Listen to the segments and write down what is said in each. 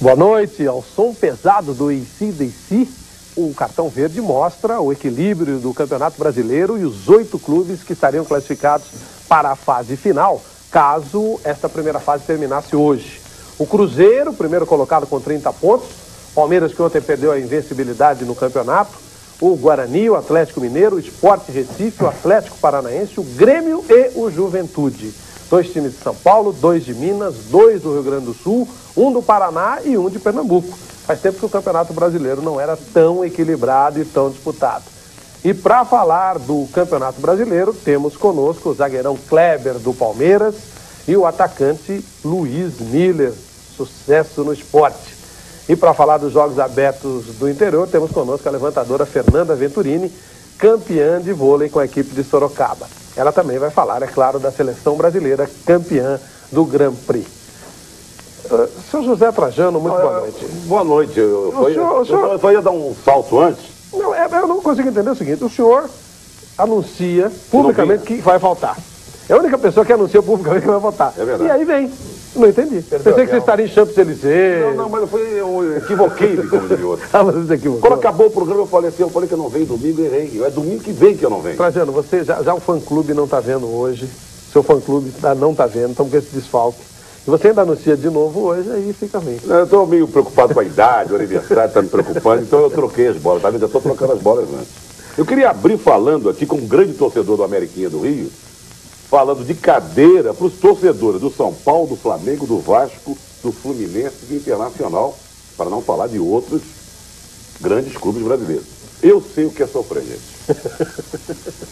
Boa noite. Ao som pesado do AC/DC, o cartão verde mostra o equilíbrio do Campeonato Brasileiro e os 8 clubes que estariam classificados para a fase final, caso esta primeira fase terminasse hoje. O Cruzeiro, primeiro colocado com 30 pontos, Palmeiras, que ontem perdeu a invencibilidade no campeonato, o Guarani, o Atlético Mineiro, o Sport Recife, o Atlético Paranaense, o Grêmio e o Juventude. 2 times de São Paulo, 2 de Minas, 2 do Rio Grande do Sul, 1 do Paraná e 1 de Pernambuco. Faz tempo que o Campeonato Brasileiro não era tão equilibrado e tão disputado. E para falar do Campeonato Brasileiro, temos conosco o zagueirão Kleber do Palmeiras e o atacante Luiz Miller, sucesso no esporte. E para falar dos Jogos Abertos do Interior, temos conosco a levantadora Fernanda Venturini, campeã de vôlei com a equipe de Sorocaba. Ela também vai falar, é claro, da seleção brasileira campeã do Grand Prix. Seu José Trajano, muito boa noite. Boa noite. Eu só ia dar um salto antes. Não, eu não consigo entender o seguinte, o senhor anuncia publicamente que vai faltar. É a única pessoa que anuncia publicamente que vai votar. É verdade. E aí vem. Não entendi. Pensei que você estaria em Champs-Élysées. Não, mas eu equivoquei-me, como diria outro. Você se equivocou. Quando acabou o programa, eu falei que eu não venho domingo, errei. É domingo que vem que eu não venho. Trajano, você já o fã-clube não está vendo hoje. Seu fã-clube não está vendo, estão com esse desfalque. E você ainda anuncia de novo hoje, aí fica ruim. Eu estou meio preocupado com a idade, o aniversário está me preocupando, então eu troquei as bolas, tá vendo? Já estou trocando as bolas antes. Eu queria abrir falando aqui com um grande torcedor do Ameriquinha do Rio, falando de cadeira para os torcedores do São Paulo, do Flamengo, do Vasco, do Fluminense e do Internacional, para não falar de outros grandes clubes brasileiros. Eu sei o que é sofrer, gente.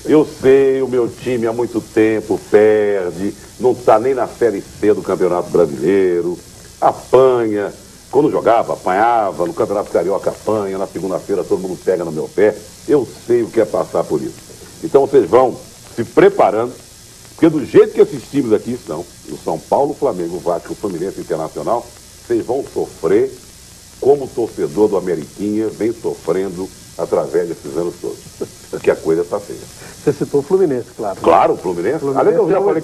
Eu sei, o meu time há muito tempo perde, não está nem na Série C do Campeonato Brasileiro, apanha, quando jogava, apanhava, no Campeonato Carioca apanha, na segunda-feira todo mundo pega no meu pé. Eu sei o que é passar por isso. Então vocês vão se preparando, porque do jeito que esses times aqui estão, no São Paulo, Flamengo, Vasco, Fluminense e Internacional, vocês vão sofrer como o torcedor do Ameriquinha vem sofrendo através desses anos todos. Porque a coisa está feia. Você citou o Fluminense, claro. Claro, o Fluminense. Aliás, eu já falei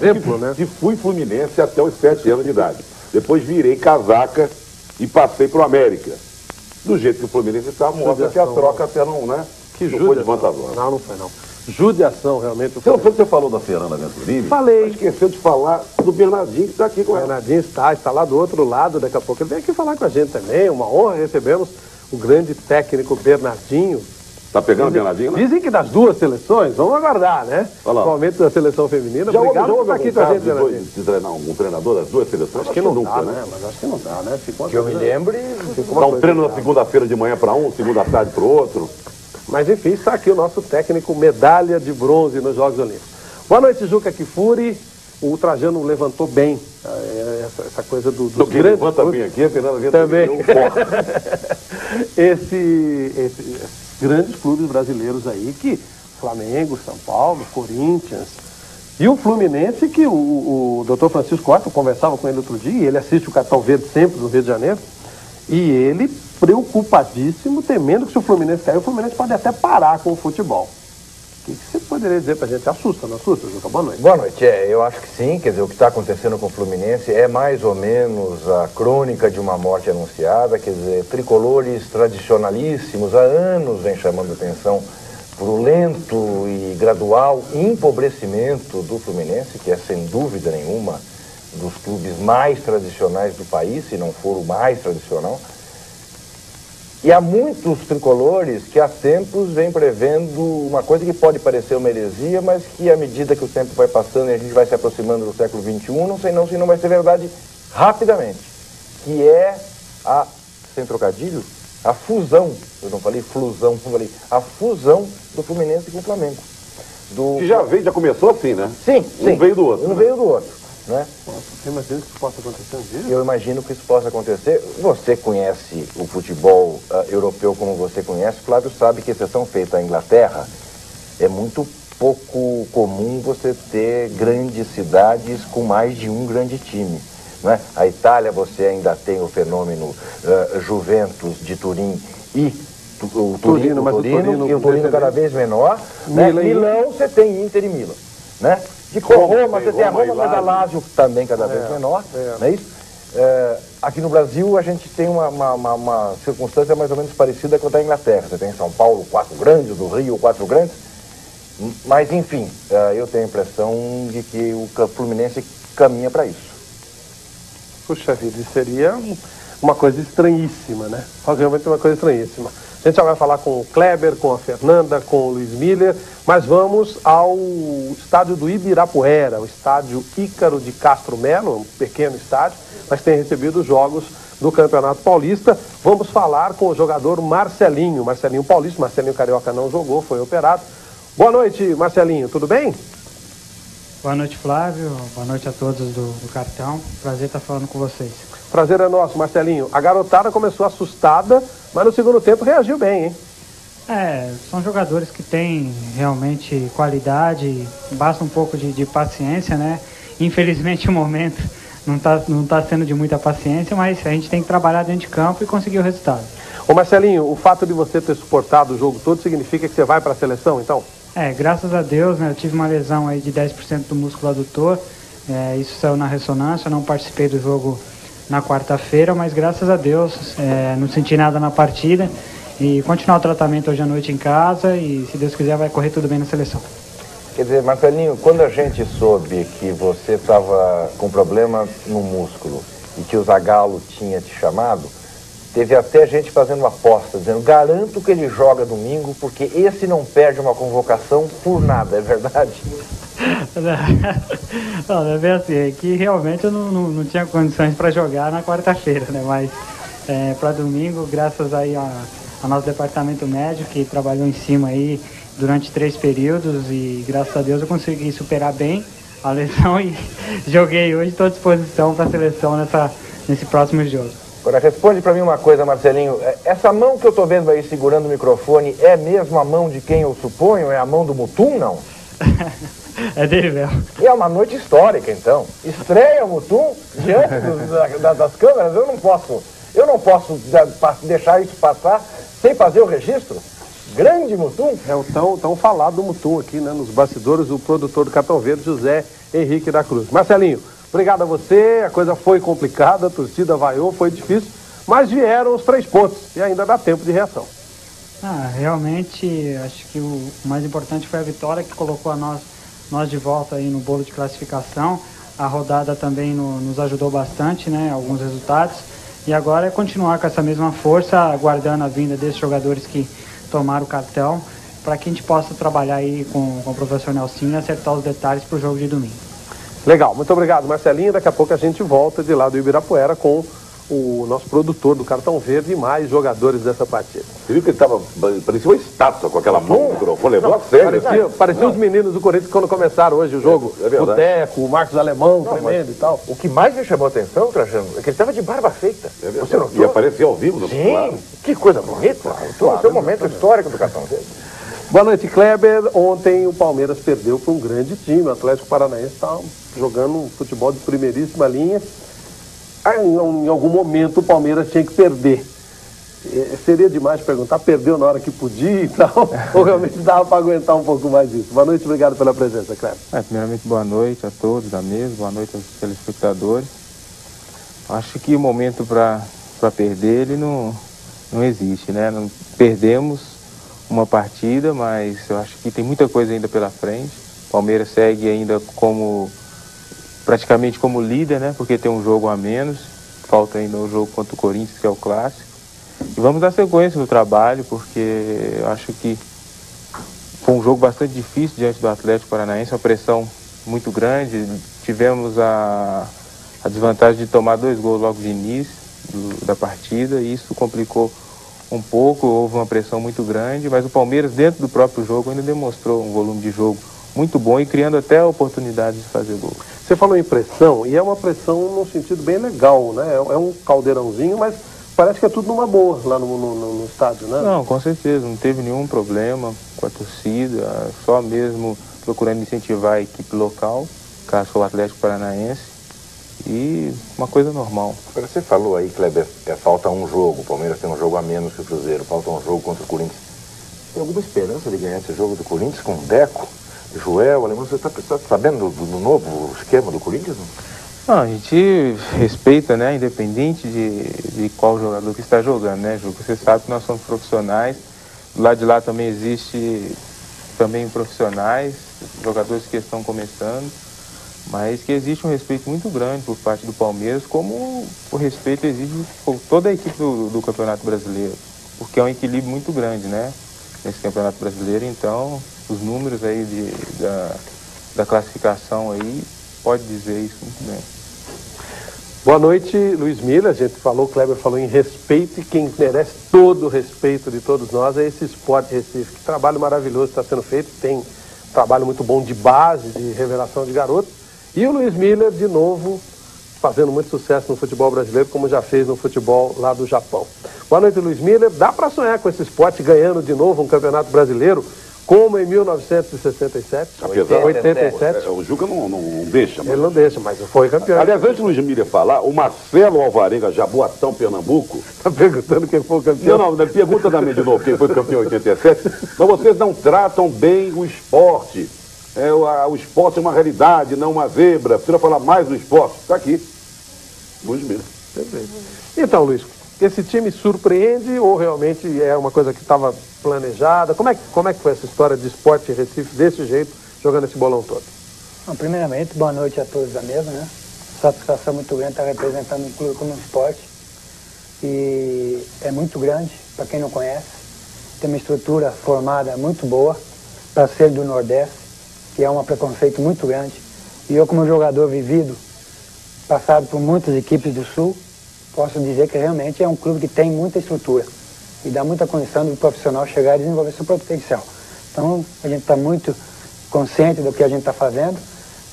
que fui Fluminense até os 7 anos de idade. Depois virei casaca e passei para o América. Do jeito que o Fluminense está, mostra que a troca até não, né? Que não foi desvantagem. Não foi não. Judiação, realmente. Você falou da Fernanda Venturini? Falei. Esqueceu de falar do Bernardinho, que está aqui com ela. O Bernardinho está lá do outro lado, daqui a pouco ele vem aqui falar com a gente também. Uma honra recebemos o grande técnico Bernardinho. Tá pegando o Bernardinho, né? Dizem que das duas seleções, vamos aguardar, né? Principalmente da seleção feminina. Já obrigado por estar aqui com a gente, Bernardinho. De treinar um treinador das duas seleções? Acho que não nunca, dá, né? Mas acho que não dá, né? Que eu me lembre. Dá um treino na segunda-feira de manhã para um, segunda à tarde para o outro. Mas enfim, está aqui o nosso técnico medalha de bronze nos Jogos Olímpicos. Boa noite, Juca Kifuri. O Trajano levantou bem essa coisa do que levanta bem aqui, a Fernanda Venturini também. Esses grandes clubes brasileiros aí, que Flamengo, São Paulo, Corinthians e o Fluminense, que o Dr. Francisco Costa, eu conversava com ele outro dia, e ele assiste o Cartão Verde sempre no Rio de Janeiro, e ele preocupadíssimo, temendo que se o Fluminense cair, o Fluminense pode até parar com o futebol. O que você poderia dizer pra gente? Assusta, não assusta, Juca? Boa noite. Boa noite. Eu acho que sim, quer dizer, o que está acontecendo com o Fluminense é mais ou menos a crônica de uma morte anunciada, quer dizer, tricolores tradicionalíssimos há anos vem chamando atenção por o lento e gradual empobrecimento do Fluminense, que é sem dúvida nenhuma dos clubes mais tradicionais do país, se não for o mais tradicional. E há muitos tricolores que há tempos vêm prevendo uma coisa que pode parecer uma heresia, mas que à medida que o tempo vai passando e a gente vai se aproximando do século XXI, não sei se não vai ser verdade rapidamente, que é a, sem trocadilho, a fusão, eu não falei flusão, não falei, a fusão do Fluminense com o Flamengo. Que já começou assim, né? Sim. Um veio do outro. Um veio do outro. Né? Você imagina que isso possa acontecer um dia? Eu imagino que isso possa acontecer. Você conhece o futebol europeu como você conhece. Flávio sabe que, exceção feita à Inglaterra, é muito pouco comum você ter grandes cidades com mais de um grande time. Né? A Itália, você ainda tem o fenômeno Juventus de Turim e o Torino cada vez menor. Né? Milão, você tem Inter e Milan. Né? De Roma, você tem a Roma, mas a Lazio também cada vez menor, não é isso? Aqui no Brasil a gente tem uma circunstância mais ou menos parecida com a da Inglaterra. Você tem em São Paulo 4 grandes, no Rio 4 grandes, mas enfim, eu tenho a impressão de que o Fluminense caminha para isso. Puxa vida, isso seria uma coisa estranhíssima, né? Realmente uma coisa estranhíssima. A gente já vai falar com o Kleber, com a Fernanda, com o Luiz Miller, mas vamos ao estádio do Ibirapuera, o estádio Ícaro de Castro Melo, um pequeno estádio, mas tem recebido os jogos do Campeonato Paulista. Vamos falar com o jogador Marcelinho Paulista. Marcelinho Carioca não jogou, foi operado. Boa noite, Marcelinho, tudo bem? Boa noite, Flávio. Boa noite a todos do Cartão. Prazer estar falando com vocês. Prazer é nosso, Marcelinho. A garotada começou assustada, mas no segundo tempo reagiu bem, hein? São jogadores que têm realmente qualidade, basta um pouco de paciência, né? Infelizmente o momento não tá sendo de muita paciência, mas a gente tem que trabalhar dentro de campo e conseguir o resultado. Ô Marcelinho, o fato de você ter suportado o jogo todo significa que você vai para a seleção, então? Graças a Deus, né? Eu tive uma lesão aí de 10% do músculo adutor, isso saiu na ressonância, eu não participei do jogo na quarta-feira, mas graças a Deus não senti nada na partida e continuar o tratamento hoje à noite em casa e se Deus quiser vai correr tudo bem na seleção. Quer dizer, Marcelinho, quando a gente soube que você estava com problema no músculo e que o Zagallo tinha te chamado, teve até gente fazendo uma aposta, dizendo, garanto que ele joga domingo porque esse não perde uma convocação por nada, é verdade? Não, é bem assim, é que realmente eu não tinha condições para jogar na quarta-feira, né? Mas para domingo, graças aí ao nosso departamento médico que trabalhou em cima aí durante 3 períodos e graças a Deus eu consegui superar bem a lesão e joguei hoje, estou à disposição para a seleção nesse próximo jogo. Agora responde para mim uma coisa, Marcelinho, essa mão que eu estou vendo aí segurando o microfone é mesmo a mão de quem eu suponho? É a mão do Mutum, não? É dele mesmo. E é uma noite histórica, então. Estreia o Mutum diante das câmeras. Eu não posso deixar isso passar sem fazer o registro. Grande Mutum. É o tão falado Mutum aqui, né? Nos bastidores, o produtor do Cartão Verde, José Henrique da Cruz. Marcelinho, obrigado a você. A coisa foi complicada, a torcida vaiou, foi difícil, mas vieram os 3 pontos e ainda dá tempo de reação. Realmente, acho que o mais importante foi a vitória que colocou nós de volta aí no bolo de classificação. A rodada também nos ajudou bastante, né? Alguns resultados. E agora é continuar com essa mesma força, aguardando a vinda desses jogadores que tomaram o cartão, para que a gente possa trabalhar aí com o professor Nelson e acertar os detalhes para o jogo de domingo. Legal, muito obrigado, Marcelinho. Daqui a pouco a gente volta de lá do Ibirapuera com o nosso produtor do Cartão Verde e mais jogadores dessa partida. Você viu que ele parecia uma estátua com aquela mão no microfone, levou a sério. Parecia os meninos do Corinthians quando começaram hoje o jogo. O Teco, o Marcos Alemão, tremendo e tal. O que mais me chamou a atenção, Trajano, é que ele estava de barba feita. Você não ia aparecer ao vivo no Sim, que coisa bonita. Claro, seu momento histórico do Cartão Verde. Boa noite, Kleber. Ontem o Palmeiras perdeu para um grande time. O Atlético Paranaense está jogando um futebol de primeiríssima linha. Em algum momento o Palmeiras tinha que perder. Seria demais perguntar, perdeu na hora que podia e tal, ou realmente dava para aguentar um pouco mais isso? Boa noite, obrigado pela presença, Kleber. Primeiramente, boa noite a todos da mesa, boa noite aos telespectadores. Acho que o momento para perder ele não existe, né? Perdemos uma partida, mas eu acho que tem muita coisa ainda pela frente. O Palmeiras segue ainda praticamente como líder, né? Porque tem um jogo a menos, falta ainda o jogo contra o Corinthians, que é o clássico. E vamos dar sequência no trabalho, porque eu acho que foi um jogo bastante difícil diante do Atlético Paranaense, uma pressão muito grande. Tivemos a desvantagem de tomar 2 gols logo de início da partida, e isso complicou um pouco, houve uma pressão muito grande, mas o Palmeiras, dentro do próprio jogo, ainda demonstrou um volume de jogo muito bom e criando até oportunidades de fazer gol. Você falou em pressão, e é uma pressão num sentido bem legal, né? É um caldeirãozinho, mas parece que é tudo numa boa lá no estádio, né? Não, com certeza, não teve nenhum problema com a torcida, só mesmo procurando incentivar a equipe local, caso for o Atlético Paranaense, e uma coisa normal. Agora, você falou aí, Kleber, falta um jogo, o Palmeiras tem um jogo a menos que o Cruzeiro, falta um jogo contra o Corinthians. Tem alguma esperança de ganhar esse jogo do Corinthians com o Deco, Joel, Alemão? Você está sabendo do novo esquema do Corinthians? Não, a gente respeita, né, independente de qual jogador que está jogando, né, Ju? Você sabe que nós somos profissionais, do lado de lá também existe também profissionais, jogadores que estão começando, mas que existe um respeito muito grande por parte do Palmeiras, como o respeito existe por toda a equipe do Campeonato Brasileiro, porque é um equilíbrio muito grande, né, nesse Campeonato Brasileiro. Então, os números aí da classificação aí, pode dizer isso muito bem. Boa noite, Luiz Miller. A gente falou, o Kleber falou em respeito, e quem merece todo o respeito de todos nós é esse Sport Recife. Que trabalho maravilhoso está sendo feito, tem um trabalho muito bom de base, de revelação de garotos. E o Luiz Miller, de novo, fazendo muito sucesso no futebol brasileiro, como já fez no futebol lá do Japão. Boa noite, Luiz Miller. Dá para sonhar com esse esporte ganhando de novo um campeonato brasileiro, como em 1967, Apesar, 87. O Juca não deixa. Ele não deixa, mas foi campeão. Aliás, antes do Luiz Miller falar, o Marcelo Alvarenga, Jaboatão, Pernambuco... Está perguntando quem foi o campeão. Não, pergunta também de novo quem foi campeão em 87. Mas vocês não tratam bem o esporte. O esporte é uma realidade, não uma zebra. Precisa falar mais do esporte. Está aqui. Luiz Miller. Então, Luiz, esse time surpreende ou realmente é uma coisa que estava planejada? Como é que foi essa história de Sport Recife desse jeito, jogando esse bolão todo? Bom, primeiramente, boa noite a todos da mesa, né? Satisfação muito grande estar representando um clube como o Sport. E é muito grande, para quem não conhece. Tem uma estrutura formada muito boa para ser do Nordeste, que é um preconceito muito grande. E eu, como jogador vivido, passado por muitas equipes do Sul, posso dizer que realmente é um clube que tem muita estrutura e dá muita condição do profissional chegar e desenvolver seu potencial. Então, a gente está muito consciente do que a gente está fazendo.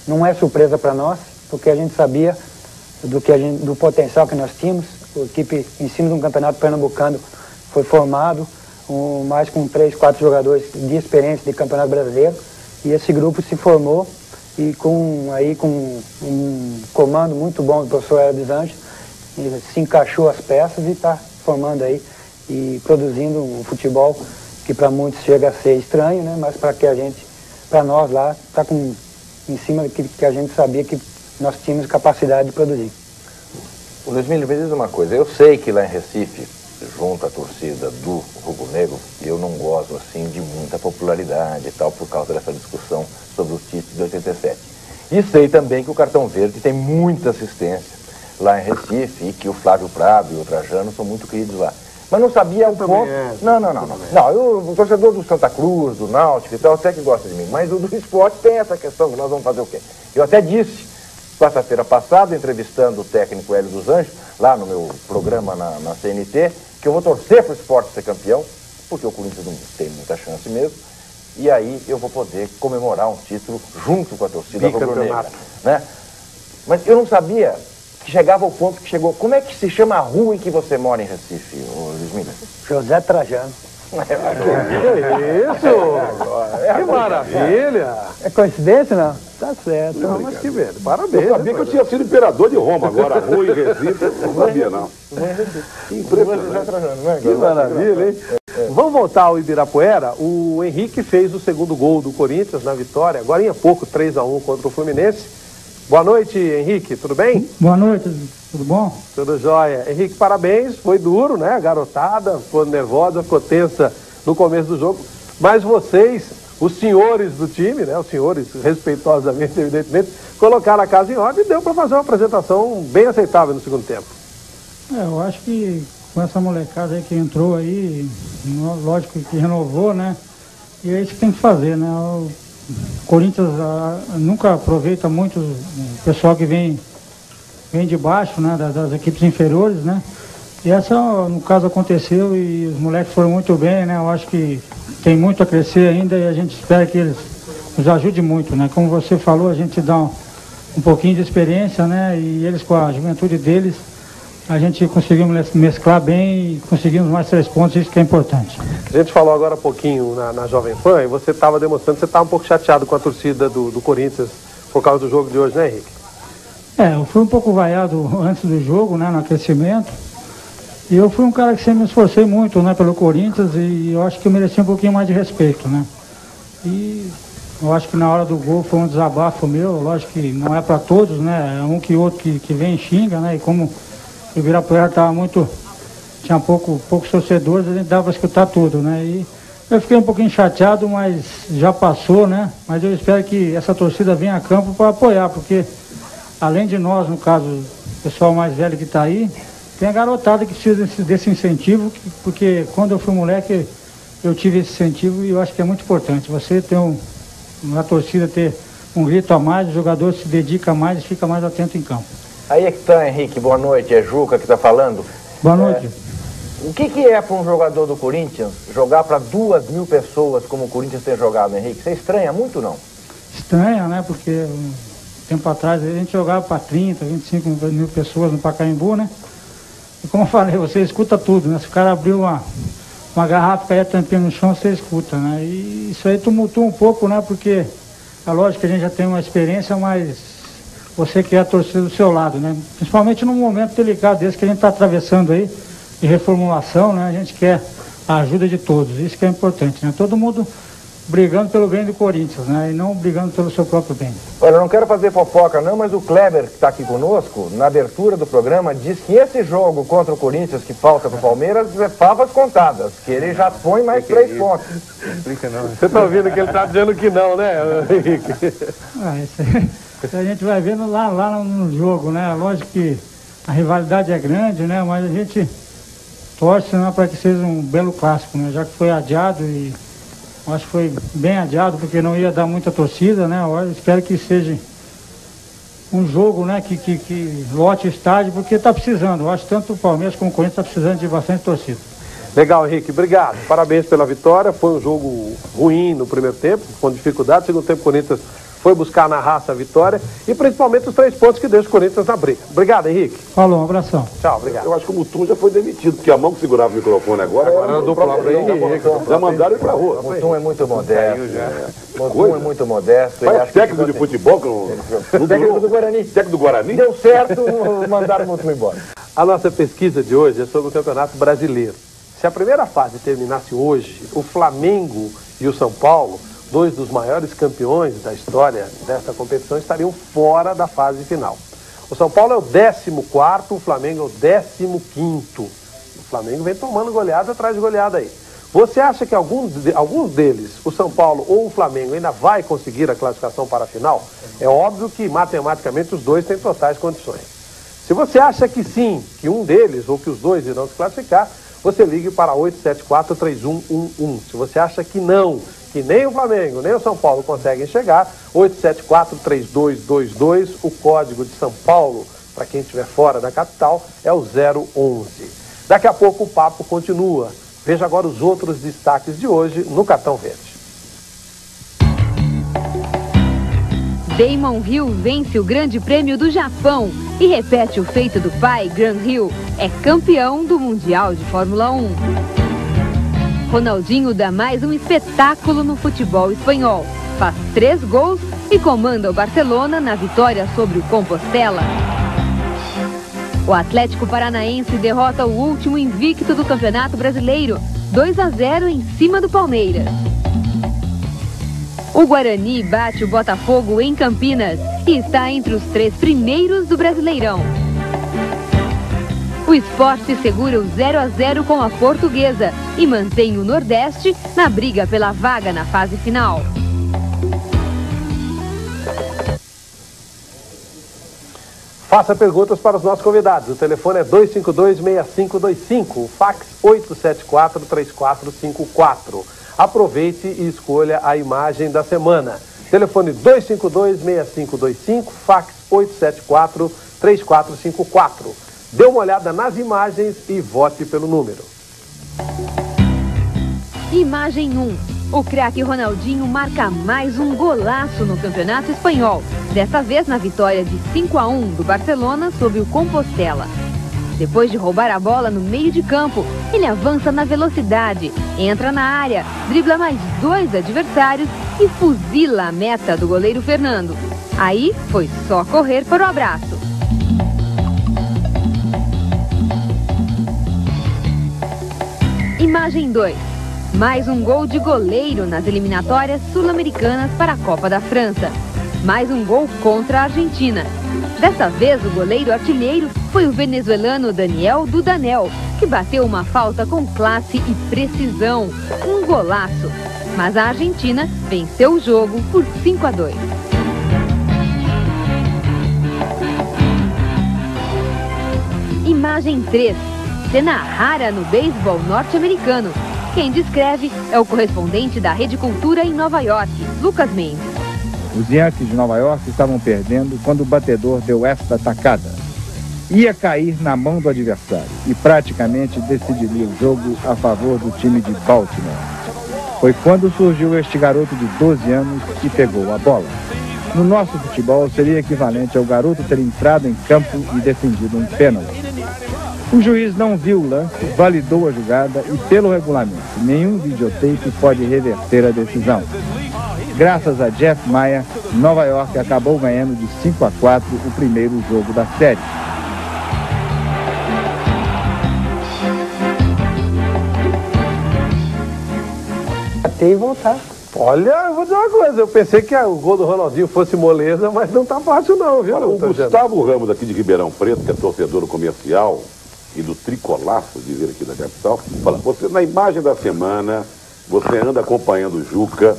Não é surpresa para nós, porque a gente sabia do potencial que nós tínhamos. A equipe, em cima de um campeonato pernambucano, foi formado, mais com 3, 4 jogadores de experiência de campeonato brasileiro. E esse grupo se formou e com um comando muito bom do professor Hélio dos Anjos, se encaixou as peças e está formando aí e produzindo um futebol que para muitos chega a ser estranho, né? Mas para nós lá, está em cima do que a gente sabia que nós tínhamos capacidade de produzir. O Luiz Miller, me diz uma coisa, eu sei que lá em Recife, junto à torcida do Rubro Negro, eu não gosto assim de muita popularidade e tal, por causa dessa discussão sobre os títulos de 87. E sei também que o Cartão Verde tem muita assistência lá em Recife, e que o Flávio Prado e o Trajano são muito queridos lá. Mas não sabia o ponto... Não, o torcedor do Santa Cruz, do Náutico e tal, até que gosta de mim. Mas o do esporte tem essa questão, que nós vamos fazer o quê? Eu até disse, quarta-feira passada, entrevistando o técnico Hélio dos Anjos, lá no meu programa na CNT, que eu vou torcer para o esporte ser campeão, porque o Corinthians não tem muita chance mesmo, e aí eu vou poder comemorar um título junto com a torcida rubro-negra, né? Mas eu não sabia que chegava ao ponto que chegou. Como é que se chama a rua em que você mora em Recife, Luiz Miller? José Trajano. Que isso? Que maravilha! É coincidência, não? Tá certo. Não, mas que velho, parabéns. Eu sabia que eu tinha sido imperador de Roma, agora a rua em Recife, eu não sabia não. Que maravilha, hein? Vamos voltar ao Ibirapuera. O Henrique fez o segundo gol do Corinthians na vitória, agora em pouco, 3-1 contra o Fluminense. Boa noite, Henrique, tudo bem? Boa noite, tudo bom? Tudo jóia. Henrique, parabéns, foi duro, né? A garotada ficou nervosa, ficou tensa no começo do jogo, mas vocês, os senhores do time, né? Os senhores, respeitosamente, evidentemente, colocaram a casa em ordem e deu para fazer uma apresentação bem aceitável no segundo tempo. Eu acho que com essa molecada aí que entrou aí, lógico que renovou, né? E é isso que tem que fazer, né? O Corinthians nunca aproveita muito o pessoal que vem de baixo, né, das equipes inferiores, né? E essa, no caso, aconteceu e os moleques foram muito bem, né? Eu acho que tem muito a crescer ainda e a gente espera que eles nos ajudem muito, né? Como você falou, a gente dá um pouquinho de experiência, né? E eles, com a juventude deles, a gente conseguiu mesclar bem e conseguimos mais 3 pontos, isso que é importante. A gente falou agora há pouquinho na Jovem Pan e você estava demonstrando que você estava um pouco chateado com a torcida do Corinthians por causa do jogo de hoje, né, Henrique? Eu fui um pouco vaiado antes do jogo, né, no aquecimento. E eu fui um cara que sempre me esforcei muito, né, pelo Corinthians e eu acho que eu mereci um pouquinho mais de respeito, né. E Eu acho que na hora do gol foi um desabafo meu, lógico que não é para todos, né? É um que outro que vem e xinga, né? E como o Ibirapuera estava tinha poucos torcedores, a gente dava para escutar tudo, né? E eu fiquei um pouquinho chateado, mas já passou, né? Mas eu espero que essa torcida venha a campo para apoiar, porque além de nós, no caso, o pessoal mais velho que está aí, tem a garotada que precisa desse incentivo, porque quando eu fui moleque, eu tive esse incentivo e eu acho que é muito importante. Você ter na torcida ter um grito a mais, o jogador se dedica mais e fica mais atento em campo. Aí é que tá, Henrique, boa noite, é Juca que está falando. Boa noite. O que é para um jogador do Corinthians jogar para 2.000 pessoas como o Corinthians tem jogado, Henrique? Você estranha muito, não? Estranha, né? Porque tempo atrás a gente jogava para 30, 25 mil pessoas no Pacaembu, né? E como eu falei, você escuta tudo, né? Se o cara abrir uma garrafa, cair a tampinha no chão, você escuta, né? E isso aí tumultua um pouco, né? Porque é lógico que a gente já tem uma experiência, mas você quer a torcida do seu lado, né? Principalmente num momento delicado desse que a gente está atravessando aí, de reformulação, né? A gente quer a ajuda de todos, isso que é importante, né? Todo mundo brigando pelo bem do Corinthians, né? E não brigando pelo seu próprio bem. Olha, eu não quero fazer fofoca não, mas o Kleber, que está aqui conosco, na abertura do programa, disse que esse jogo contra o Corinthians, que falta para o Palmeiras, é favas contadas, que ele já põe mais 3 pontos. Você está ouvindo que ele está dizendo que não, né, Henrique? Isso a gente vai vendo lá no jogo, né? Lógico que a rivalidade é grande, né? Mas a gente torce, né, para que seja um belo clássico, né? Já que foi adiado e acho que foi bem adiado porque não ia dar muita torcida, né? Eu espero que seja um jogo, né, que lote o estádio, porque está precisando. Eu acho que tanto o Palmeiras como o Corinthians está precisando de bastante torcida. Legal, Henrique, obrigado. Parabéns pela vitória. Foi um jogo ruim no primeiro tempo, com dificuldade. No segundo tempo, o Corinthians foi buscar na raça a vitória e principalmente os 3 pontos que deixam o Corinthians na briga. Obrigado, Henrique. Falou, um abração. Tchau, obrigado. Eu acho que o Mutum já foi demitido, porque a mão que segurava o microfone agora era do próprio Henrique. Já mandaram ele pra rua. O Mutum é muito modesto. O Mutum é muito modesto. Mas técnico de futebol que não técnico do Guarani. Técnico do Guarani? Deu certo, mandaram o Mutum embora. A nossa pesquisa de hoje é sobre o Campeonato Brasileiro. Se a primeira fase terminasse hoje, o Flamengo e o São Paulo, 2 dos maiores campeões da história desta competição, estariam fora da fase final. O São Paulo é o 14º, o Flamengo é o 15º. O Flamengo vem tomando goleada atrás de goleada aí. Você acha que alguns deles, o São Paulo ou o Flamengo, ainda vai conseguir a classificação para a final? É óbvio que matematicamente os dois têm totais condições. Se você acha que sim, que um deles ou que os dois irão se classificar, você ligue para 874-3111. Se você acha que não, que nem o Flamengo, nem o São Paulo conseguem chegar, 874-3222, o código de São Paulo, para quem estiver fora da capital, é o 011. Daqui a pouco o papo continua. Veja agora os outros destaques de hoje no Cartão Verde. Damon Hill vence o Grande Prêmio do Japão e repete o feito do pai, Graham Hill. É campeão do Mundial de Fórmula 1. Ronaldinho dá mais um espetáculo no futebol espanhol. Faz 3 gols e comanda o Barcelona na vitória sobre o Compostela. O Atlético Paranaense derrota o último invicto do Campeonato Brasileiro, 2-0 em cima do Palmeiras. O Guarani bate o Botafogo em Campinas e está entre os 3 primeiros do Brasileirão. O Sport segura o 0-0 com a Portuguesa e mantém o Nordeste na briga pela vaga na fase final. Faça perguntas para os nossos convidados. O telefone é 252-6525, o fax 874-3454. Aproveite e escolha a imagem da semana. Telefone 252-6525, fax 874-3454. Dê uma olhada nas imagens e vote pelo número. Imagem 1. O craque Ronaldinho marca mais um golaço no Campeonato Espanhol. Desta vez na vitória de 5-1 do Barcelona sobre o Compostela. Depois de roubar a bola no meio de campo, ele avança na velocidade, entra na área, dribla mais 2 adversários e fuzila a meta do goleiro Fernando. Aí foi só correr para o abraço. Imagem 2. Mais um gol de goleiro nas eliminatórias sul-americanas para a Copa da França. Mais um gol contra a Argentina. Dessa vez, o goleiro artilheiro foi o venezuelano Daniel Dudamel, que bateu uma falta com classe e precisão. Um golaço. Mas a Argentina venceu o jogo por 5-2. Imagem 3. Cena rara no beisebol norte-americano. Quem descreve é o correspondente da Rede Cultura em Nova York, Lucas Mendes. Os Yankees de Nova York estavam perdendo quando o batedor deu esta tacada. Ia cair na mão do adversário e praticamente decidiria o jogo a favor do time de Baltimore. Foi quando surgiu este garoto de 12 anos e pegou a bola. No nosso futebol seria equivalente ao garoto ter entrado em campo e defendido um pênalti. O juiz não viu o lance, validou a jogada e, pelo regulamento, nenhum videotape pode reverter a decisão. Graças a Jeff Maia, Nova York acabou ganhando de 5-4 o primeiro jogo da série. Até voltar. Olha, eu vou dizer uma coisa, eu pensei que o gol do Ronaldinho fosse moleza, mas não tá fácil não, viu? Olha, o Gustavo Ramos aqui de Ribeirão Preto, que é torcedor do Comercial e do Tricolaço, dizer aqui da capital, fala, você na imagem da semana, você anda acompanhando o Juca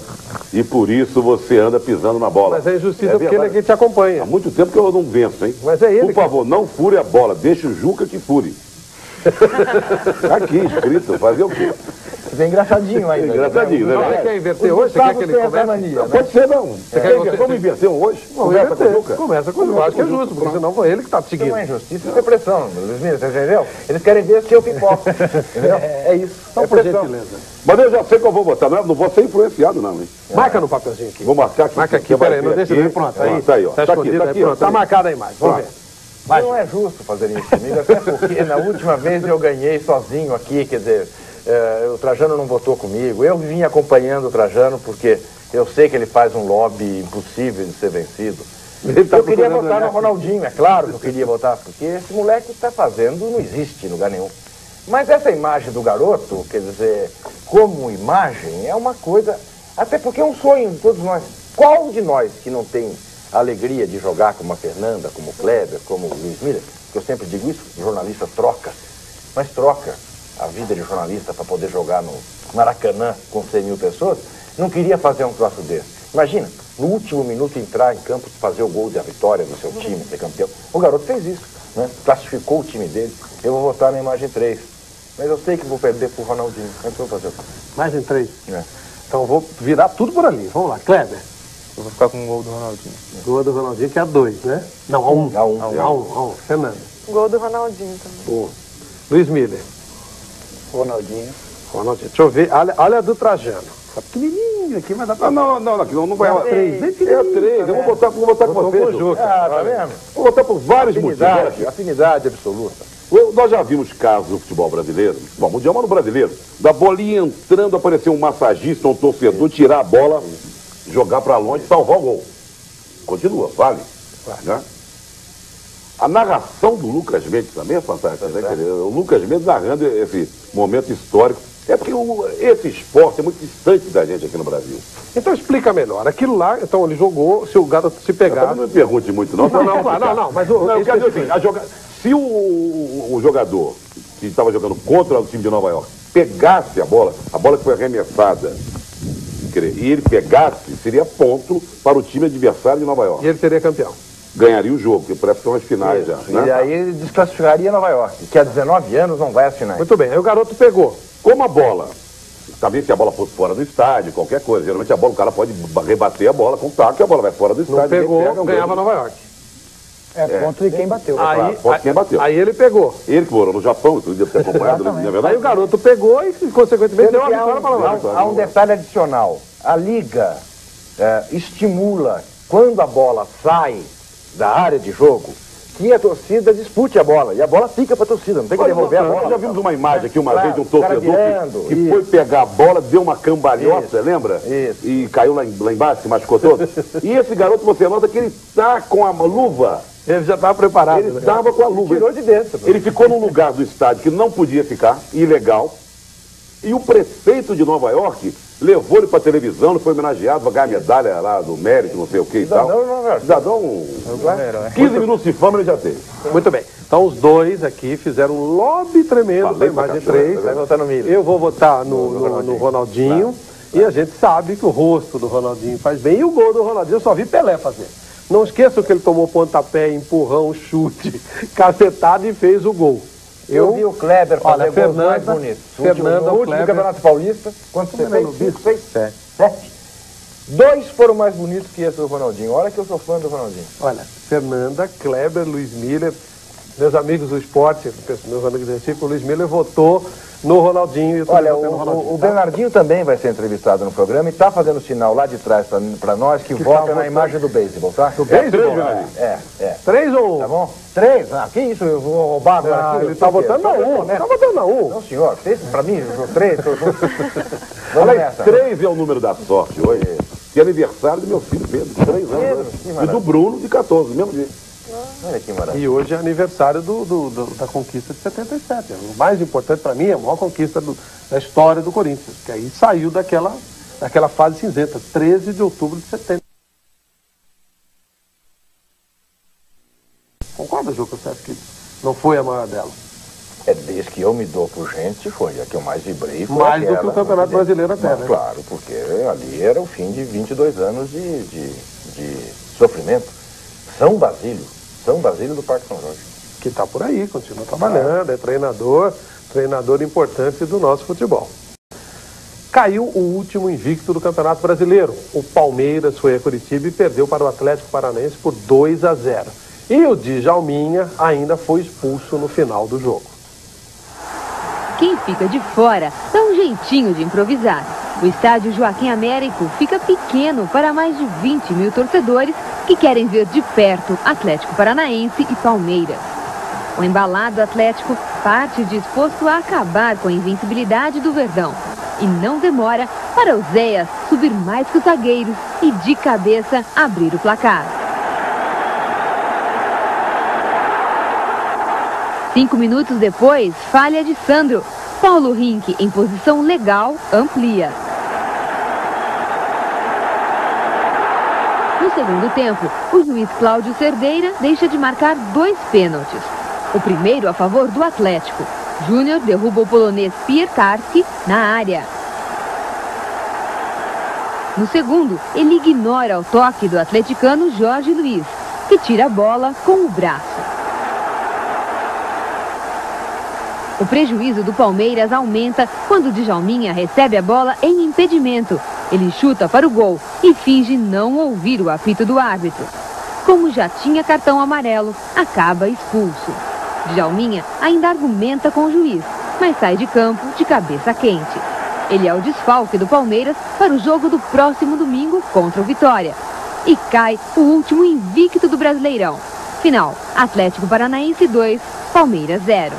e por isso você anda pisando na bola. Mas é injustiça porque ele é quem te acompanha. Há muito tempo que eu não venço, hein? Mas é ele. Por favor, não fure a bola, deixa o Juca que fure. Tá aqui, escrito, fazer o quê? É engraçadinho ainda. Engraçadinho, né? Você quer inverter hoje? Você quer que ele comece? Pode ser, não. Vamos inverter hoje? Começa com o Juca? Começa com o Juca. Eu acho que é justo, porque senão foi ele que tá te seguindo. Isso é uma injustiça, isso é pressão, Luiz, você entendeu? Eles querem ver se eu pipoco. É isso. Então, por gentileza. Mas eu já sei que eu vou votar, não vou ser influenciado, não, hein? Marca no papelzinho aqui. Vou marcar aqui. Marca aqui, peraí, não deixa ele pronto. Aí, tá aí, ó. Tá escondido aí, pronto. Tá marcada a imagem, vamos ver. Não é justo fazer isso comigo, até porque na última vez eu ganhei sozinho aqui, quer dizer, o Trajano não votou comigo, eu vim acompanhando o Trajano porque eu sei que ele faz um lobby impossível de ser vencido. Eu queria votar no Ronaldinho, é claro que eu queria votar, porque esse moleque está fazendo, não existe em lugar nenhum. Mas essa imagem do garoto, quer dizer, como imagem, é uma coisa, até porque é um sonho de todos nós. Qual de nós que não tem a alegria de jogar como a Fernanda, como o Kleber, como o Luiz Miller, que eu sempre digo isso, o jornalista troca, mas troca a vida de jornalista para poder jogar no Maracanã com 100 mil pessoas, não queria fazer um troço desse. Imagina, no último minuto entrar em campo, fazer o gol da vitória do seu time, ser campeão. O garoto fez isso, né? Classificou o time dele. Eu vou votar na imagem 3, mas eu sei que vou perder pro Ronaldinho. Mas eu vou fazer o quê? Imagem 3? É. Então eu vou virar tudo por ali. Vamos lá, Kleber. Eu vou ficar com o gol do Ronaldinho. Gol do Ronaldinho, que é 2, né? Não, a 1. A 1. Fernando. Gol do Ronaldinho também. Luiz Miller. Ronaldinho. Ronaldinho. Deixa eu ver. Olha a do Trajano. Tá pequenininho aqui, mas dá pra... Não vai... É 3. É 3. Eu vou votar com você, Juca. Tá vendo? Vou votar por vários motivos. Afinidade absoluta. Nós já vimos casos no futebol brasileiro, no futebol mundial, mas no brasileiro, da bolinha entrando, aparecer um massagista, um torcedor, tirar a bola, jogar pra longe, salvar o gol. Continua, vale. Né? A narração do Lucas Mendes também é fantástica, né? O Lucas Mendes narrando esse momento histórico. É porque esse esporte é muito distante da gente aqui no Brasil. Então explica melhor. Aquilo lá, então ele jogou, se o garoto se pegar... Não me pergunte muito, não. Não, mas eu quero dizer assim, se o jogador que estava jogando contra o time de Nova York pegasse a bola que foi arremessada, e ele pegasse, seria ponto para o time adversário de Nova York. E ele seria campeão. Ganharia o jogo, porque parece que são as finais já. Né? E aí ele desclassificaria Nova York, que há 19 anos não vai às finais. Muito bem, aí o garoto pegou. Como a bola, talvez se a bola fosse fora do estádio, qualquer coisa, geralmente a bola, o cara pode rebater a bola com o taco e a bola vai fora do estádio. Não pegou, ganhava Nova York. Ponto de quem bateu. Quem bateu. Aí ele pegou. Ele que morou no Japão, isso deve ter acompanhado, não é verdade? Aí o garoto pegou e, consequentemente, deu a vitória para Nova York. Há um detalhe adicional. A liga estimula, quando a bola sai da área de jogo, que a torcida dispute a bola. E a bola fica para a torcida, não tem que devolver a bola. Nós já vimos uma imagem aqui uma vez de um torcedor que foi pegar a bola, deu uma cambalhota, lembra? Isso. E caiu lá embaixo, se machucou todo. E esse garoto, você nota que ele está com a luva. Ele já estava preparado. Ele estava com a luva. Tirou de dentro. Ele ficou num lugar do estádio que não podia ficar, ilegal. E o prefeito de Nova York levou ele para televisão, ele foi homenageado, vai ganhar medalha lá do mérito, não sei o que e tal. Cidadão, 15 minutos de fama ele já teve. Muito bem. Então os dois aqui fizeram um lobby tremendo para a imagem 3. Vai votar no Miller. Eu vou votar no Ronaldinho. E a gente sabe que o rosto do Ronaldinho faz bem. E o gol do Ronaldinho eu só vi Pelé fazer. Não esqueçam que ele tomou pontapé, empurrão, chute, cacetada e fez o gol. Eu vi o Kleber fazer gols mais bonitos. No último Campeonato Paulista, quantos você fez? 5, 6, 7. 2 foram mais bonitos que esse do Ronaldinho. Olha que eu sou fã do Ronaldinho. Olha, Fernanda, Kleber, Luiz Miller, meus amigos do esporte, meus amigos do Recife, o Luiz Miller votou no Ronaldinho. E eu olha, o Bernardinho também vai ser entrevistado no programa e está fazendo sinal lá de trás para nós que vota na imagem do beisebol, tá? Do beisebol? É. 3 ou 1? Tá bom? 3? Ah, que isso? Eu vou roubar agora aqui. Ele está votando na 1. Está votando na 1. Não, senhor. Para mim, eu sou 3. Vamos nessa. 3 é o número da sorte hoje. Que é aniversário do meu filho Pedro, de 3 anos. E do Bruno, de 14, mesmo dia. Olha que maravilha. E hoje é aniversário da conquista de 77. O mais importante para mim é a maior conquista da história do Corinthians, que aí saiu daquela fase cinzenta, 13 de outubro de 70. Concorda, Juca? Você acha que não foi a maior dela? Desde que eu me dou por gente, foi a que eu mais vibrei. Foi mais do que o Campeonato Brasileiro até, né? Claro, porque ali era o fim de 22 anos de sofrimento. São Basílio do Parque São Jorge. Que está por aí, continua trabalhando, é treinador importante do nosso futebol. Caiu o último invicto do Campeonato Brasileiro. O Palmeiras foi a Curitiba e perdeu para o Atlético Paranaense por 2-0. E o Djalminha ainda foi expulso no final do jogo. Quem fica de fora dá um jeitinho de improvisar. O estádio Joaquim Américo fica pequeno para mais de 20 mil torcedores que querem ver de perto Atlético Paranaense e Palmeiras. O embalado Atlético parte disposto a acabar com a invencibilidade do Verdão. E não demora para o Zéias subir mais que os zagueiros e de cabeça abrir o placar. 5 minutos depois, falha de Sandro. Paulo Rink, em posição legal, amplia. No segundo tempo, o juiz Cláudio Cerdeira deixa de marcar 2 pênaltis. O primeiro a favor do Atlético. Júnior derruba o polonês Pierre Karski na área. No segundo, ele ignora o toque do atleticano Jorge Luiz, que tira a bola com o braço. O prejuízo do Palmeiras aumenta quando o Djalminha recebe a bola em impedimento. Ele chuta para o gol e finge não ouvir o apito do árbitro. Como já tinha cartão amarelo, acaba expulso. Djalminha ainda argumenta com o juiz, mas sai de campo de cabeça quente. Ele é o desfalque do Palmeiras para o jogo do próximo domingo contra o Vitória. E cai o último invicto do Brasileirão. Final, Atlético Paranaense 2, Palmeiras 0.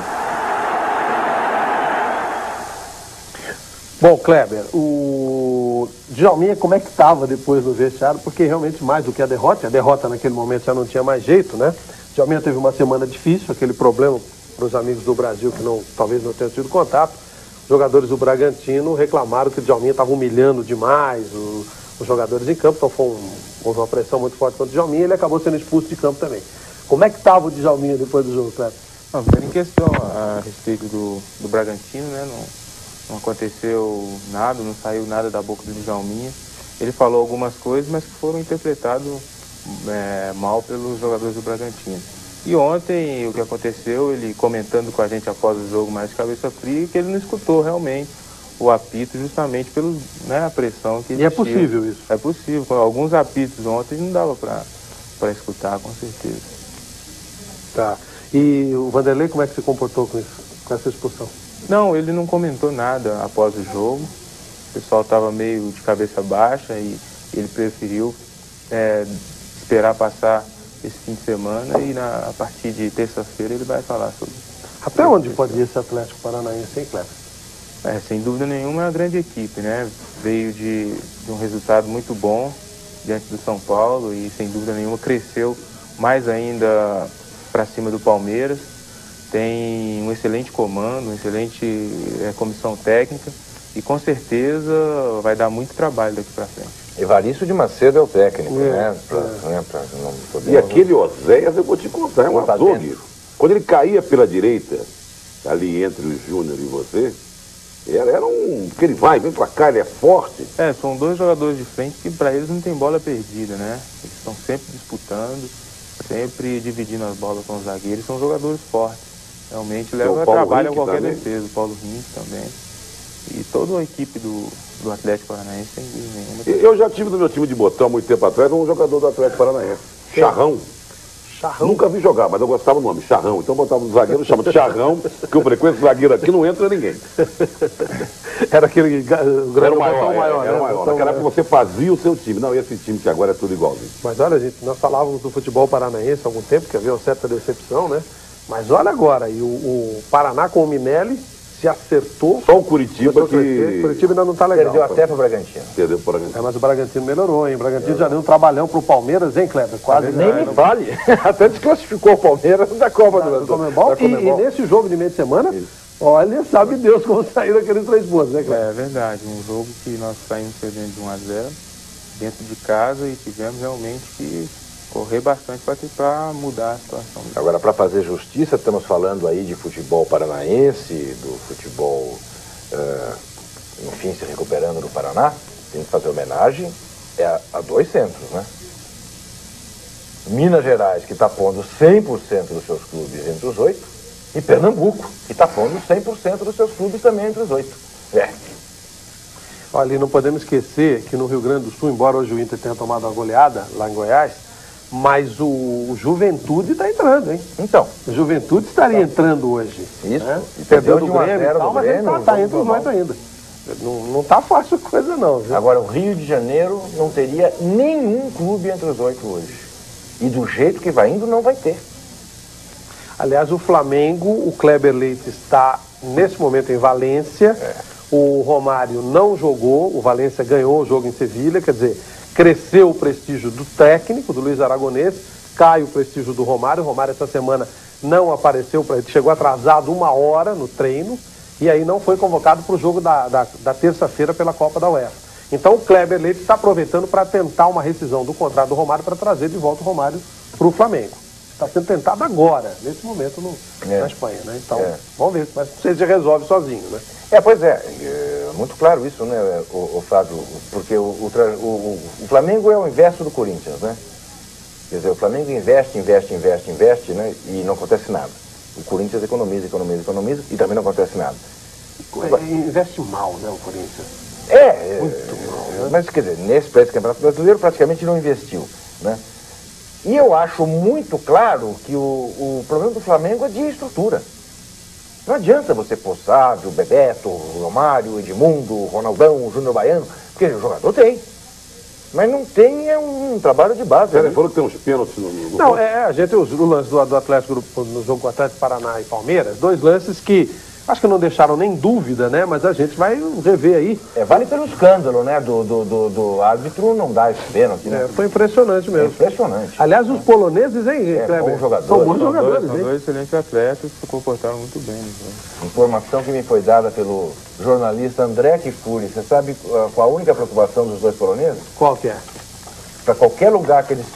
Bom, Kleber, o Djalminha como é que estava depois do vestiário? Porque realmente mais do que a derrota naquele momento já não tinha mais jeito, né? Djalminha teve uma semana difícil, aquele problema para os amigos do Brasil que talvez não tenham tido contato. Os jogadores do Bragantino reclamaram que o Djalminha estava humilhando demais os jogadores em campo, então houve uma pressão muito forte contra o Djalminha e ele acabou sendo expulso de campo também. Como é que estava o Djalminha depois do jogo, Kleber? Em questão a respeito do Bragantino, né? Não aconteceu nada, não saiu nada da boca do Djalminha. Ele falou algumas coisas, mas que foram interpretadas mal pelos jogadores do Bragantino. E ontem o que aconteceu, ele comentando com a gente após o jogo mais de cabeça fria, que ele não escutou realmente o apito justamente pela pressão que existia. E é possível isso? É possível. Com alguns apitos ontem não dava para escutar, com certeza. Tá. E o Vanderlei, como é que se comportou com isso, com essa expulsão? Não, ele não comentou nada após o jogo. O pessoal estava meio de cabeça baixa e ele preferiu esperar passar esse fim de semana e a partir de terça-feira ele vai falar sobre isso. Até onde pode ir esse Atlético Paranaense, hein, Kleber? Sem dúvida nenhuma é uma grande equipe, né? Veio de um resultado muito bom diante do São Paulo e sem dúvida nenhuma cresceu mais ainda para cima do Palmeiras. Tem um excelente comando, uma excelente comissão técnica E com certeza vai dar muito trabalho daqui para frente. Evaristo de Macedo é o técnico, né? Não podemos... E aquele Oséias, eu vou te contar, é um açougue. Quando ele caía pela direita, ali entre o Júnior e você, era um... Porque ele vem pra cá, ele é forte. São dois jogadores de frente que para eles não tem bola perdida, né? Eles estão sempre disputando, sempre dividindo as bolas com os zagueiros, são jogadores fortes. Realmente leva trabalho a qualquer defesa, o Paulo Rink também. E toda a equipe do Atlético Paranaense tem nenhuma. Eu já tive no meu time de botão, muito tempo atrás, um jogador do Atlético Paranaense. Charrão. Nunca vi jogar, mas eu gostava do nome, Charrão. Então botava um zagueiro, chama de Charrão, que eu frequento zagueiro aqui, não entra ninguém. Era aquele era o maior, era o maior. Naquela época você fazia o seu time. Não, esse time que agora é tudo igualzinho. Mas olha, gente, nós falávamos do futebol paranaense há algum tempo, que havia uma certa decepção, né? Mas olha agora, e o Paraná com o Minelli se acertou. Só o Curitiba que... Curitiba ainda não está legal. Perdeu até para o Bragantino. Perdeu para o Bragantino. Mas o Bragantino melhorou, hein? O Bragantino já deu um trabalhão para o Palmeiras, hein, Kleber? Quase nem me vale. Até desclassificou o Palmeiras da Copa do Comembol. E nesse jogo de meio de semana, olha, sabe Deus como saíram aqueles 3 pontos, né, Kleber? É verdade, um jogo que nós saímos perdendo de 1-0 dentro de casa e tivemos realmente que correr bastante para mudar a situação. Agora, para fazer justiça, estamos falando aí de futebol paranaense, do futebol, enfim, se recuperando no Paraná. Tem que fazer homenagem a 2 centros, né? Minas Gerais, que está pondo 100% dos seus clubes entre os 8, e Pernambuco, que está pondo 100% dos seus clubes também entre os 8. Olha, e não podemos esquecer que no Rio Grande do Sul, embora hoje o Inter tenha tomado uma goleada lá em Goiás, mas o Juventude está entrando, hein? Então. O Juventude estaria entrando hoje. Isso. Né? E perdeu do Grêmio e tal, mas ele está entre os 8 ainda. Não está fácil a coisa não, viu? Agora, o Rio de Janeiro não teria nenhum clube entre os 8 hoje. E do jeito que vai indo, não vai ter. Aliás, o Flamengo, o Kleber Leite está nesse momento em Valência. O Romário não jogou, o Valência ganhou o jogo em Sevilha, quer dizer, cresceu o prestígio do técnico, do Luiz Aragonês, cai o prestígio do Romário. O Romário essa semana não apareceu, chegou atrasado 1 hora no treino e aí não foi convocado para o jogo da terça-feira pela Copa da UEFA. Então o Kleber Leite está aproveitando para tentar uma rescisão do contrato do Romário para trazer de volta o Romário para o Flamengo. Está sendo tentado agora, nesse momento na Espanha, né? Então, vamos ver, mas você já resolve sozinho, né? Pois é muito claro isso, né, o Fábio, porque o Flamengo é o inverso do Corinthians, né? Quer dizer, o Flamengo investe, né, e não acontece nada. O Corinthians economiza e também não acontece nada. Investe mal, né, o Corinthians? Muito mal, né? Mas, quer dizer, nesse Campeonato Brasileiro praticamente não investiu, né? E eu acho muito claro que o problema do Flamengo é de estrutura. Não adianta você pôr Sávio, Bebeto, Romário, Edmundo, Ronaldão, Júnior Baiano, porque o jogador tem. Mas não tem um trabalho de base. Ele falou que tem uns pênaltis no Não, a gente tem o lance do Atlético no jogo com o Atlético Paraná e Palmeiras, 2 lances que acho que não deixaram nem dúvida, né? Mas a gente vai rever aí. Vale pelo escândalo, né? Do árbitro não dar esse pênalti, né? Foi impressionante mesmo. Impressionante. Aliás, os poloneses, hein, Kleber? São bons jogadores, são 2 excelentes atletas que se comportaram muito bem. Informação que me foi dada pelo jornalista André Kifuri. Você sabe qual a única preocupação dos 2 poloneses? Qual que é? Para qualquer lugar que eles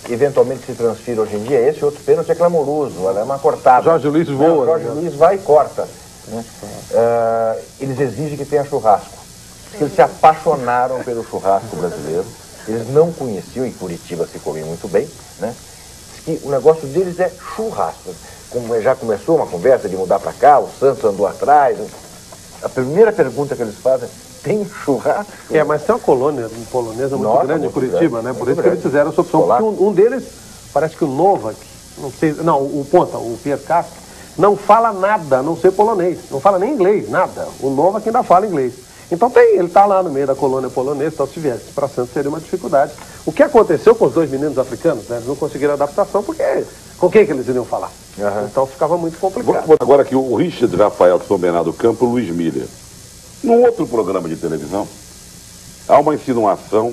eventualmente se transfiram hoje em dia, esse outro pênalti é clamoroso, é uma cortada. Jorge Luiz voa. Jorge Luiz vai e corta. Né? Eles exigem que tenha churrasco. Porque eles se apaixonaram pelo churrasco brasileiro. Eles não conheciam, e Curitiba se come muito bem, né? Diz que o negócio deles é churrasco. Como já começou uma conversa de mudar para cá, o Santos andou atrás. A primeira pergunta que eles fazem: tem churrasco? Mas tem uma colônia polonesa muito grande em Curitiba, né? Por isso que eles fizeram essa opção. Porque um deles, parece que o Novak, não sei, não, o Ponta, o Pierre Castro, não fala nada, a não ser polonês. Não fala nem inglês, nada. O Novak ainda fala inglês. Então ele está lá no meio da colônia polonesa, então se viesse para Santos seria uma dificuldade. O que aconteceu com os 2 meninos africanos, né? Eles não conseguiram adaptação, porque com quem que eles iriam falar? Então ficava muito complicado. Agora aqui o Richard Rafael de São Bernardo do Campo, o Luiz Miller. Num outro programa de televisão, há uma insinuação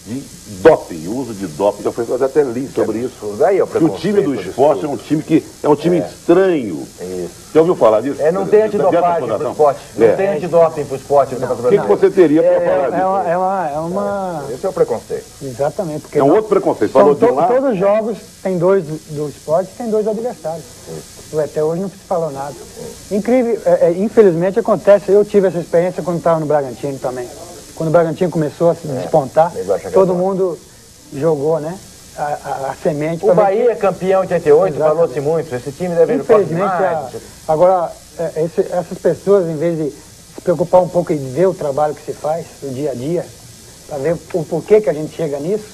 de doping, uso de doping. Já foi até li sobre isso. Daí é o que o time do esporte é um time que é um time estranho. Isso. Já ouviu falar disso? Não tem antidopagem pro esporte. Não tem antidoping pro esporte. O que você teria para falar disso? Esse é o preconceito. Exatamente. Porque é um outro preconceito. Falou de lá. Todos os jogos tem 2 do esporte e tem 2 adversários. Até hoje não se falou nada. Incrível, infelizmente acontece, eu tive essa experiência quando estava no Bragantino também. Quando o Bragantino começou a se despontar, todo mundo jogou, né? A semente. O Bahia é campeão em 88, falou-se muito. Esse time deve ir infelizmente, agora, essas pessoas, em vez de se preocupar um pouco e ver o trabalho que se faz, o dia a dia, para ver o porquê que a gente chega nisso,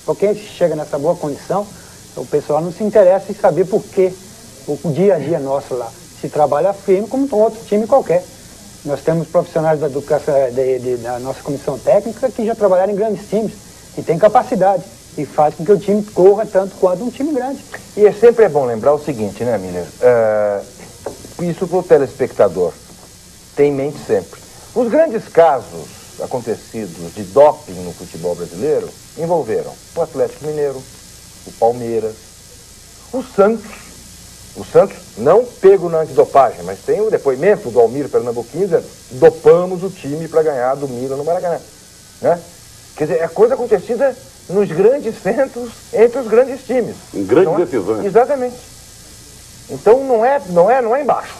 por que a gente chega nessa boa condição, o pessoal não se interessa em saber por quê. O dia a dia nosso lá se trabalha firme como outro time qualquer. Nós temos profissionais da educação, da nossa comissão técnica que já trabalharam em grandes times e tem capacidade e faz com que o time corra tanto quanto um time grande. E sempre é bom lembrar o seguinte, né, Miller? Isso para o telespectador tem em mente sempre. Os grandes casos acontecidos de doping no futebol brasileiro envolveram o Atlético Mineiro, o Palmeiras, o Santos. O Santos não pego na antidopagem, mas tem o depoimento do Almir Pernambuquinho dizendo: dopamos o time para ganhar do Milan no Maracanã. Né? Quer dizer, é coisa acontecida nos grandes centros, entre os grandes times. Em grandes decisões. Exatamente. Então não é embaixo,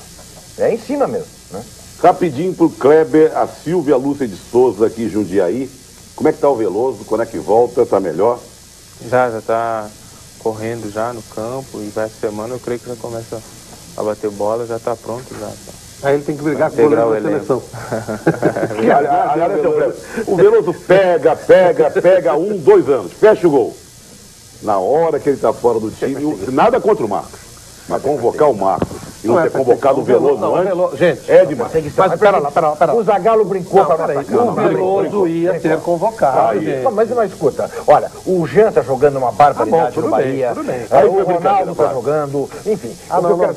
é em cima mesmo. Né? Rapidinho pro Kleber, a Silvia Lúcia de Souza aqui em Jundiaí. Como é que tá o Veloso? Quando é que volta? Tá melhor? Já tá correndo já no campo e essa semana eu creio que já começa a bater bola, já está pronto já. Aí ele tem que brigar com o goleiro da seleção. O Veloso pega 1, 2 anos, fecha o gol. Na hora que ele está fora do time, nada contra o Marcos, mas convocar o Marcos e não ter convocado o Veloso antes, gente, é demais. Mas pera lá. O Zagallo brincou para o Veloso ia ser convocado, gente. Mas não escuta, olha, o Jean está jogando uma barbaridade no Bahia, o Ronaldo está jogando, enfim.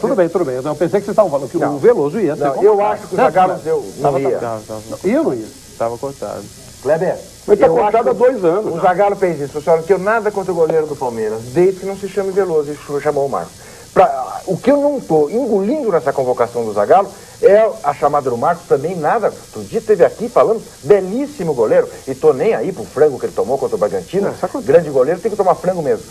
Tudo bem. Eu pensei que vocês estavam falando que o Veloso ia ser convocado. Eu acho que o Zagallo não ia. Ia ou não ia? Estava cortado. Kleber, ele está cortado há 2 anos. O Zagallo fez isso. Eu não tenho nada contra o goleiro do Palmeiras, desde que não se chame Veloso, e chamou o Marcos. O que eu não estou engolindo nessa convocação do Zagallo é a chamada do Marcos, também nada. Outro dia esteve aqui falando, belíssimo goleiro, e tô nem aí pro frango que ele tomou contra o Bragantino, grande goleiro, tem que tomar frango mesmo.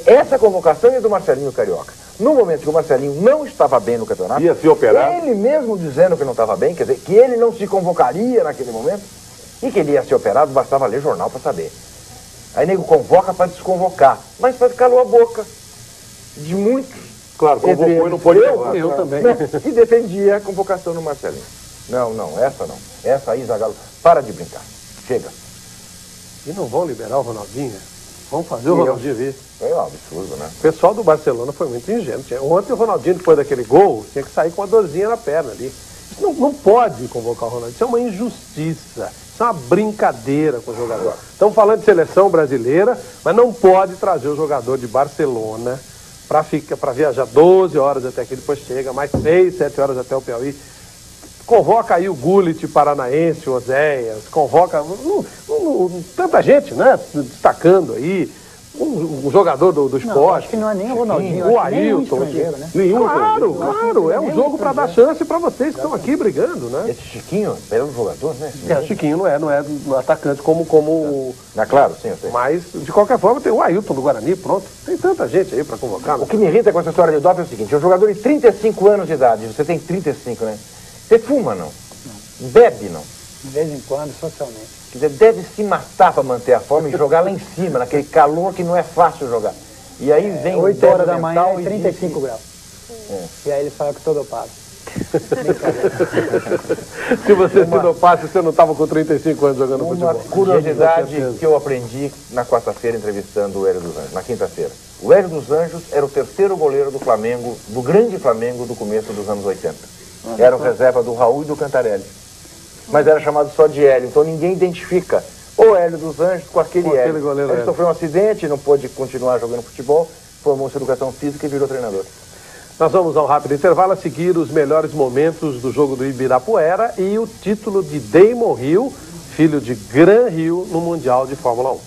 Essa convocação é do Marcelinho Carioca. No momento que o Marcelinho não estava bem no campeonato, ia se operar. Ele mesmo dizendo que não estava bem, quer dizer, que ele não se convocaria naquele momento, e que ele ia ser operado, bastava ler jornal para saber. Aí nego convoca para desconvocar, mas para calou a boca de muitos. Claro, convocou e não pôde levar. Eu também. Que defendia a convocação no Marcelinho. Não, essa não. Essa aí, Zagallo, para de brincar. Chega. E não vão liberar o Ronaldinho? Vamos fazer o Ronaldinho vir. É um absurdo, né? O pessoal do Barcelona foi muito ingênuo. Ontem o Ronaldinho, depois daquele gol, tinha que sair com uma dorzinha na perna ali. Isso não pode convocar o Ronaldinho. Isso é uma injustiça. Isso é uma brincadeira com o jogador. Estamos falando de seleção brasileira, mas não pode trazer o jogador de Barcelona para viajar 12 horas até aqui, depois chega, mais 6, 7 horas até o Piauí. Convoca aí o Gullit paranaense, o Oséias, convoca tanta gente, né? Destacando aí. Um jogador do esporte. Não, acho que não é nem o Ronaldinho, o Ailton. Claro, é um jogo para dar chance para vocês que estão aqui brigando, né? Esse Chiquinho, belo jogador, né? O Chiquinho não é atacante como claro, sim, eu sei. Mas, de qualquer forma, tem o Ailton do Guarani, pronto. Tem tanta gente aí para convocar. O que me irrita com essa história de doping é o seguinte: é um jogador de 35 anos de idade, você tem 35, né? Você fuma, não? Bebe, não? De vez em quando, socialmente. Quer dizer, deve se matar para manter a forma e jogar lá em cima, naquele calor que não é fácil jogar. E aí vem 8 horas da manhã e 35 graus. E aí ele fala que tô dopado. Se você se dopasse, você não estava com 35 anos jogando futebol. Uma curiosidade que eu aprendi na quarta-feira entrevistando o Hélio dos Anjos, na quinta-feira. O Hélio dos Anjos era o terceiro goleiro do Flamengo, do grande Flamengo do começo dos anos 80. Era o reserva do Raul e do Cantarelli. Mas era chamado só de Hélio, então ninguém identifica o Hélio dos Anjos com aquele Hélio. Ele sofreu um acidente, não pôde continuar jogando futebol, formou-se em educação física e virou treinador. Nós vamos a um rápido intervalo a seguir os melhores momentos do jogo do Ibirapuera e o título de Damon Hill, filho de Gran Hill, no Mundial de Fórmula 1.